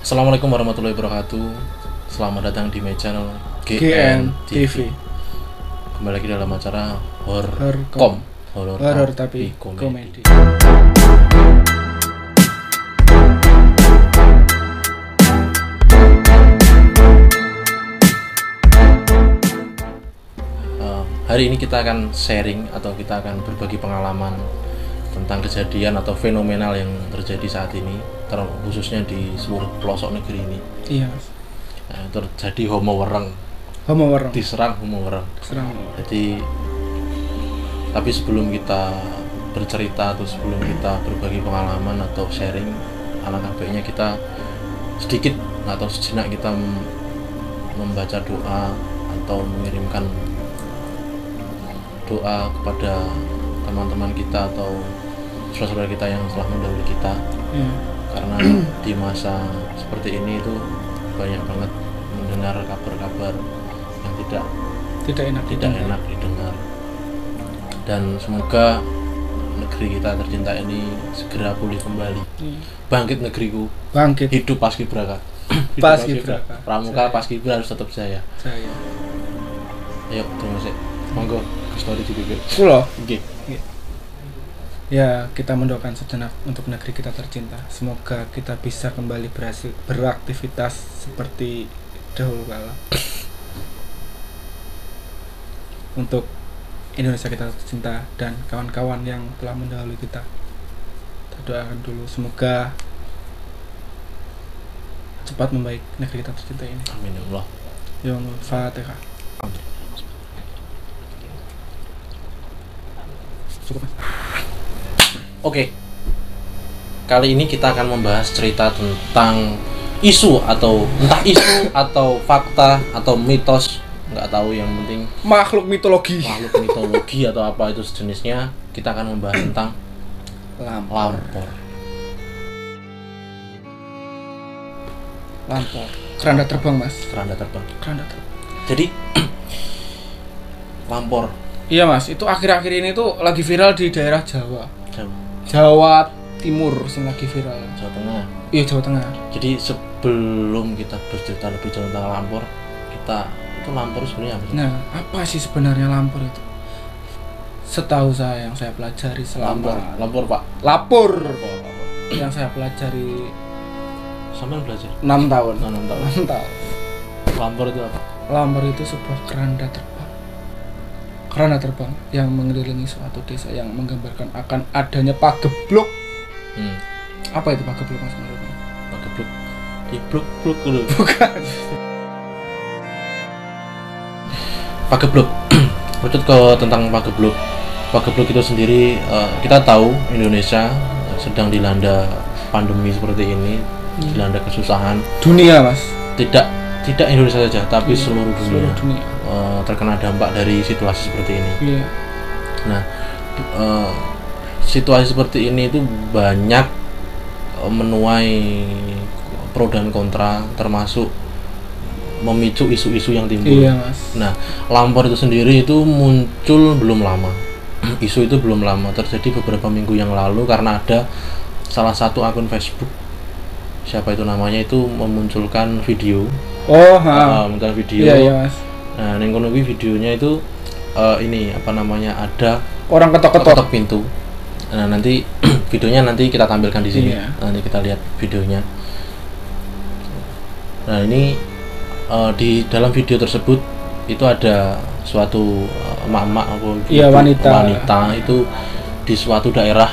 Assalamualaikum warahmatullahi wabarakatuh. Selamat datang di my channel GN TV. Kembali lagi dalam acara Horkom. Horor Horor tapi komedi. komedi. Hari ini kita akan sharing atau kita akan berbagi pengalaman tentang kejadian atau fenomenal yang terjadi saat ini, khususnya di seluruh pelosok negeri ini. Iya. Terjadi homo wereng. Diserang homo wereng. Jadi, tapi sebelum kita bercerita atau sebelum kita berbagi pengalaman atau sharing, alangkah baiknya kita sedikit atau sejenak kita membaca doa atau mengirimkan doa kepada teman-teman kita atau saudara-saudara kita yang telah mendahului kita. Karena di masa seperti ini itu banyak banget mendengar kabar-kabar yang tidak enak didengar, dan semoga negeri kita tercinta ini segera pulih kembali. Bangkit negeriku, Bangkit. hidup Paskibraka. Paskibraka. Pramuka Paskibra harus tetap jaya. Ayo tunggu sih, monggo story juga. Kulo. Oke. Ya, kita mendoakan sejenak untuk negeri kita tercinta. Semoga kita bisa kembali beraktivitas seperti dahulu kala. Untuk Indonesia kita tercinta dan kawan-kawan yang telah mendahului kita. Kita doakan dulu semoga cepat membaik negeri kita tercinta ini. Amin ya Allah. Ya Allah, Fatihah. Cukup. Oke, kali ini kita akan membahas cerita tentang isu atau entah isu atau fakta atau mitos, nggak tahu, yang penting Makhluk mitologi atau apa itu sejenisnya. Kita akan membahas tentang lampor. Keranda terbang, Mas. Keranda terbang. Jadi Lampor. iya, Mas, itu akhir-akhir ini tuh lagi viral di daerah Jawa Timur, yang lagi viral. Jawa Tengah. Iya, Jawa Tengah. Jadi sebelum kita bercerita lebih jauh tentang lampor, itu lampor sebenarnya apa sih? Nah, apa sih sebenarnya lampor itu? Setahu saya yang saya pelajari selama Lampor, Pak. Lapor. Yang saya pelajari Sampai belajar 6 tahun. 6 tahun. 6 tahun. Lampor itu apa? Lampor itu sebuah keranda terbang yang mengelilingi suatu desa yang menggambarkan akan adanya pagebluk. Apa itu pagebluk, Mas, menurutmu? Pagebluk. Bluk dulu. Bukan. Pagebluk. Lanjut ke tentang pagebluk. Pagebluk itu sendiri, kita tahu Indonesia sedang dilanda pandemi seperti ini, dilanda kesusahan. Dunia, Mas. Tidak Indonesia saja, tapi seluruh dunia. Terkena dampak dari situasi seperti ini. Iya. Nah, situasi seperti ini itu banyak menuai pro dan kontra, termasuk memicu isu-isu yang timbul. Iya, Mas. Nah, lampor itu sendiri itu muncul belum lama. Isu itu belum lama, terjadi beberapa minggu yang lalu karena ada salah satu akun Facebook, siapa itu namanya, itu memunculkan video. Memunculkan video. Iya, Mas. Nah, nengkonowi videonya itu ini apa namanya, ada Orang ketok-ketok pintu. Nah, nanti videonya nanti kita tampilkan di sini. Iya. Nanti kita lihat videonya. Nah, ini di dalam video tersebut itu ada suatu emak-emak wanita itu di suatu daerah.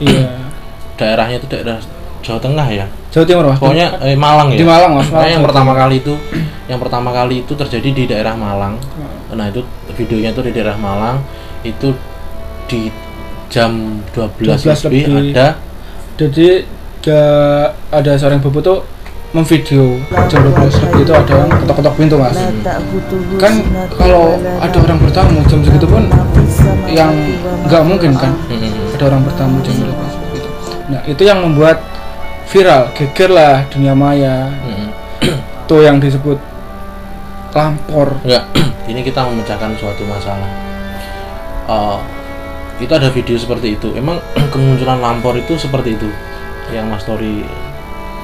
Iya. Daerahnya itu daerah Jawa Tengah ya. Jawa Timur, Mas. Pokoknya Malang ya. Di Malang, Mas. Pokoknya yang pertama kali itu terjadi di daerah Malang. Nah, itu videonya itu di daerah Malang, itu di jam 12 lebih ada. Jadi ada seorang ibu tuh memvideo jam 12 lebih itu ada yang ketok-ketok pintu, Mas. Kan kalau ada orang bertamu jam segitu pun yang nggak mungkin kan ada orang bertamu jam 12 gitu. Nah, itu yang membuat viral, geger lah dunia maya. Tuh yang disebut lampor. Enggak, ini kita memecahkan suatu masalah. Itu ada video seperti itu. Emang kemunculan lampor itu seperti itu yang Mas Tori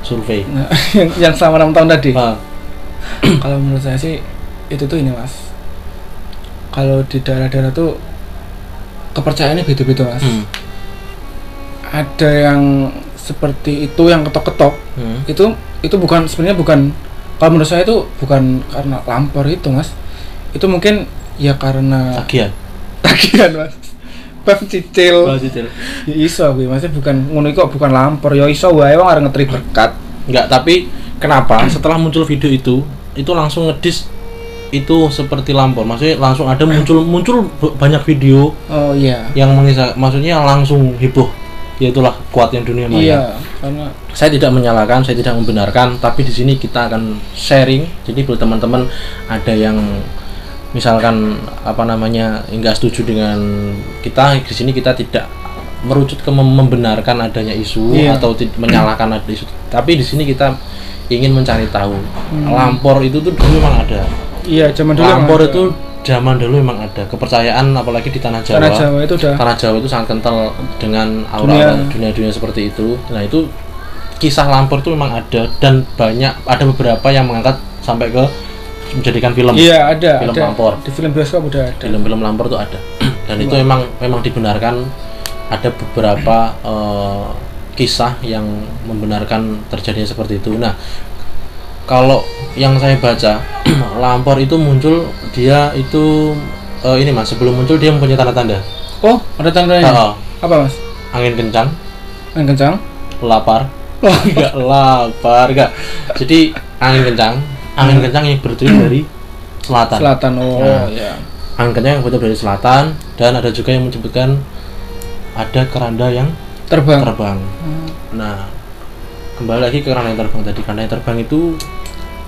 survei. Nah, yang selama 6 tahun tadi. Ah. Kalau menurut saya sih itu tuh ini Mas. Kalau di daerah-daerah tuh kepercayaannya beda-beda Mas. Ada yang seperti itu yang ketok-ketok. Itu bukan sebenarnya bukan, kalau menurut saya itu bukan karena lampor itu Mas. Itu mungkin ya karena Tagihan Mas. Bang cicil. Ya iso kuwi maksudnya bukan ngono kok, bukan lampor ya iso wae wong arep ngetrit berkat. Enggak, tapi kenapa setelah muncul video itu langsung ngedis itu seperti lampor, maksudnya langsung ada muncul banyak video yang maksudnya langsung heboh, yaitulah kuatnya dunia maya. Iya, karena saya tidak menyalahkan, saya tidak membenarkan, tapi di sini kita akan sharing. Jadi buat teman-teman ada yang misalkan enggak setuju dengan kita, di sini kita tidak merucut ke membenarkan adanya isu atau menyalahkan ada isu, tapi di sini kita ingin mencari tahu. Lampor itu tuh dulu memang ada. Iya, zaman dulu. Lampor itu zaman dulu memang ada. Kepercayaan apalagi di tanah Jawa. Tanah Jawa itu sangat kental dengan aura dunia seperti itu. Nah, itu kisah lampor itu memang ada, dan ada beberapa yang mengangkat sampai ke menjadikan film. Iya, ada. Film lampor. Di film bioskop udah ada. Film lampor itu ada. Dan itu memang dibenarkan. Ada beberapa kisah yang membenarkan terjadinya seperti itu. Nah, kalau yang saya baca, lampor itu muncul, dia itu ini Mas, sebelum muncul dia mempunyai tanda-tanda. Oh, ada tandanya? Apa Mas? Angin kencang. Lapar. Enggak lapar, enggak. Jadi angin kencang yang bertiup dari selatan. Iya. Angin kencang yang bertiup dari selatan, dan ada juga yang menyebutkan ada keranda yang terbang. Nah, kembali lagi ke keranda yang terbang tadi. Keranda yang terbang itu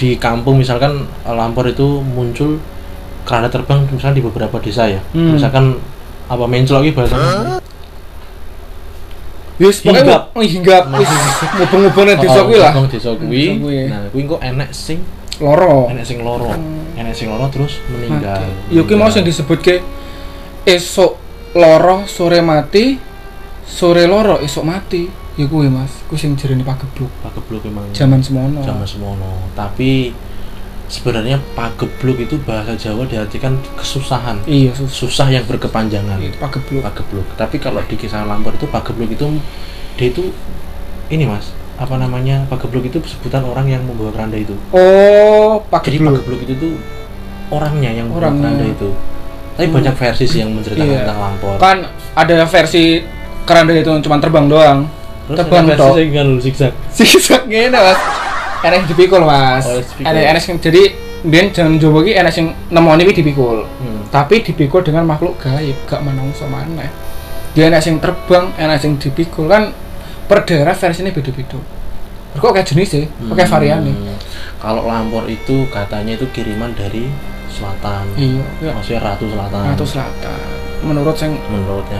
di kampung, misalkan lampor itu muncul keranda terbang misalkan di beberapa desa ya. Misalkan menclok iki bahasanya. Wis hinggap wis ngubung-ngubung nang desa kuwi lah. Desa kuwi. Nah, kuwi engko enek sing loro. Enek sing loro terus meninggal. Ya kuwi mau sing disebutke esok loro sore mati, sore loro esok mati. Ya kuwi Mas, kuwi sing jerene pagebluk memang zaman semono. Tapi sebenarnya pagebluk itu bahasa Jawa diartikan kesusahan. Iya, susah yang berkepanjangan. Itu pagebluk. Tapi kalau di kisah lampor itu pagebluk itu dia itu ini Mas, pagebluk itu sebutan orang yang membawa keranda itu. Oh, Jadi pagebluk itu tuh orangnya yang membawa keranda itu. Tapi banyak versi sih yang menceritakan tentang lampor. Kan ada versi keranda itu cuma terbang doang. Terus terbang tok. Zigzag ngene Mas. Enek dipikul Mas. Enek sing jadi mbiyen jangan Jawa iki enek sing nemoni iki dipikul. Tapi dipikul dengan makhluk gaib, gak manungsa maneh. Dia enek sing terbang, enek sing dipikul, kan per daerah versinya beda-beda. Kok kayak jenis sih, pakai varian nih. Kalau lampor itu katanya itu kiriman dari selatan. Iya. Maksudnya Ratu Selatan. Menurut yang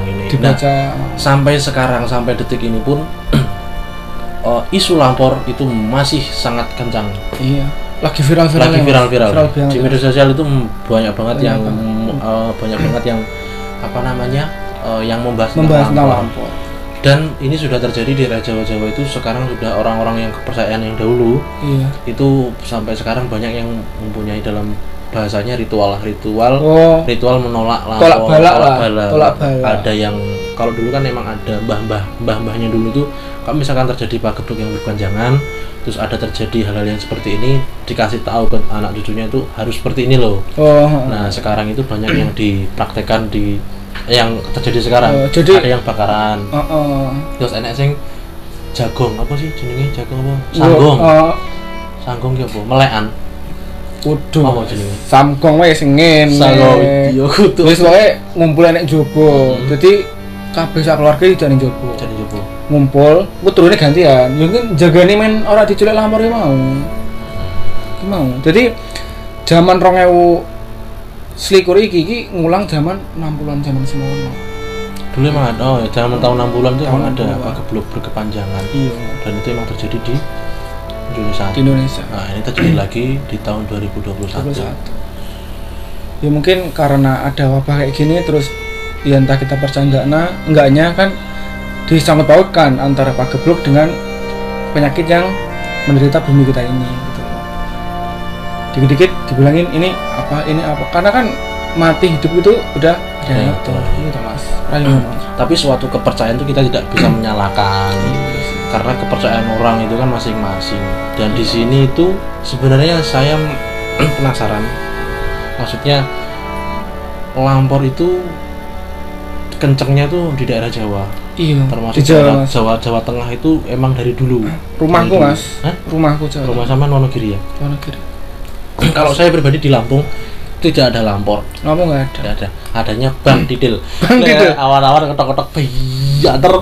ini dibaca sampai sekarang, sampai detik ini pun isu lampor itu masih sangat kencang. Iya. Lagi viral. Di media sosial itu banyak banget yang yang membahas tentang lampor. Dan ini sudah terjadi di daerah Jawa itu. Sekarang sudah orang-orang yang kepercayaan yang dahulu itu sampai sekarang banyak yang mempunyai dalam bahasanya ritual menolak lampor, tolak bala. Ada yang kalau dulu kan memang ada mbah-mbahnya dulu tuh, kalau misalkan terjadi pagebluk yang berkepanjangan, terus ada terjadi hal-hal yang seperti ini, dikasih tahu ke anak cucunya itu harus seperti ini loh. Nah, sekarang itu banyak yang dipraktekkan di yang terjadi sekarang. Jadi ada yang bakaran. Terus enek sing jagong, apa sih jenenge jagong apa? Sanggong ki apa? Melekan. Waduh, apa jenenge? Samgong wae sing ngene. Iya kudu. Wis wae ngumpul nek njaba. Dadi kabeh sak keluarga iki jane njaba. Ngumpul, ku turune gantian. Ya mungkin jagane men ora diculik lampor ki mau. Jadi zaman 2000 iki ngulang zaman 60-an zaman semono. Dulu emang ada, zaman tahun 60-an itu emang ada pagebluk berkepanjangan. Iya. Dan itu emang terjadi di Indonesia. Nah, ini terjadi lagi di tahun 2021. Ya mungkin karena ada wabah kayak gini, terus ya entah kita percaya enggaknya kan disangkut pautkan antara pagebluk dengan penyakit yang menderita bumi kita ini gitu. Dikit-dikit dibilangin ini apa, karena kan mati hidup itu udah ada yang ngatur gitu Mas. Tapi suatu kepercayaan itu kita tidak bisa menyalahkan, karena kepercayaan orang itu kan masing-masing. Dan di sini itu sebenarnya saya penasaran, maksudnya lampor itu kencengnya tuh di daerah Jawa. Iya, termasuk di Jawa Tengah itu emang dari dulu. Rumahku Mas. Rumahku Jawa. Rumah sama Wonogiri ya? Wonogiri. Kalau saya pribadi di Lampung tidak ada lampor. Lampung nggak ada. Tidak ada. Adanya Bang Didil. Bang Didil. Awal-awal ketok-ketok banter.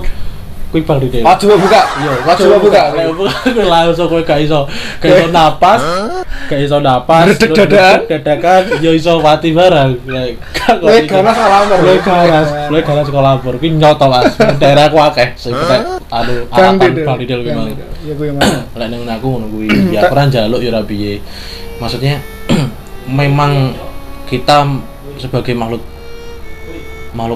Kui Bang Didil. Coba buka. Iya, coba buka. Kowe langsung kowe gak iso napas. Gak iso napas. Dadakan ya iso mati barang. Kowe ganas lampor. Kowe ganas sekolah lampor. Kuwi nyoto Mas. Daerahku akeh sing alatan Bang Didil kuwi mang. Ya kuwi mang. Lek ning aku ngono kuwi. Ya ora njaluk ya ora piye. Maksudnya memang kita sebagai makhluk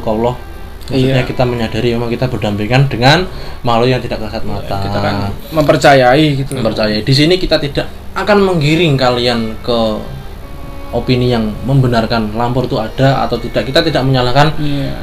Allah, maksudnya kita menyadari memang kita berdampingan dengan makhluk yang tidak kasat mata. Kita kan mempercayai gitu. Mempercayai. Di sini kita tidak akan menggiring kalian ke opini yang membenarkan lampor itu ada atau tidak. Kita tidak menyalahkan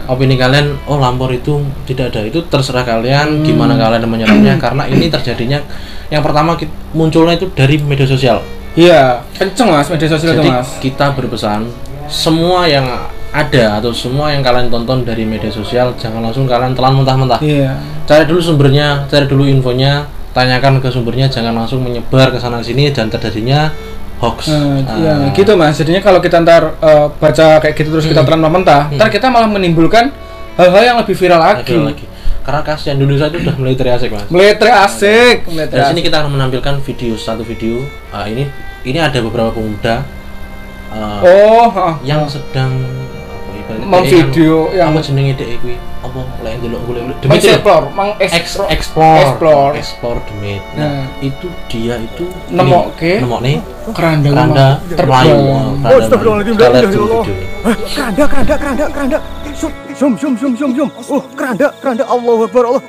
opini kalian. Oh, lampor itu tidak ada. Itu terserah kalian gimana kalian menyerapnya. Karena ini terjadinya yang pertama munculnya itu dari media sosial. Iya, kenceng Mas media sosial itu Mas. Kita berpesan semua yang ada atau semua yang kalian tonton dari media sosial jangan langsung kalian telan mentah-mentah. Iya. Cari dulu sumbernya, cari dulu infonya, tanyakan ke sumbernya, jangan langsung menyebar ke sana sini dan terjadinya hoax. Iya, gitu Mas. Jadinya kalau kita ntar baca kayak gitu terus kita telan mentah, ntar kita malah menimbulkan hal-hal yang lebih viral lagi. Karena kasihan Indonesia itu udah mulai asik Mas. Mulai asik. Dari sini kita akan menampilkan satu video. Ini ada beberapa pemuda yang sedang memvideo yang apa jenenge dhek kuwi? Apa lek ndelok golek demit explore demit. Nah, itu dia itu nemokne keranda terbang. Astagfirullahaladzim. Keranda. Zoom. Oh, keranda. Allahu Akbar Allah.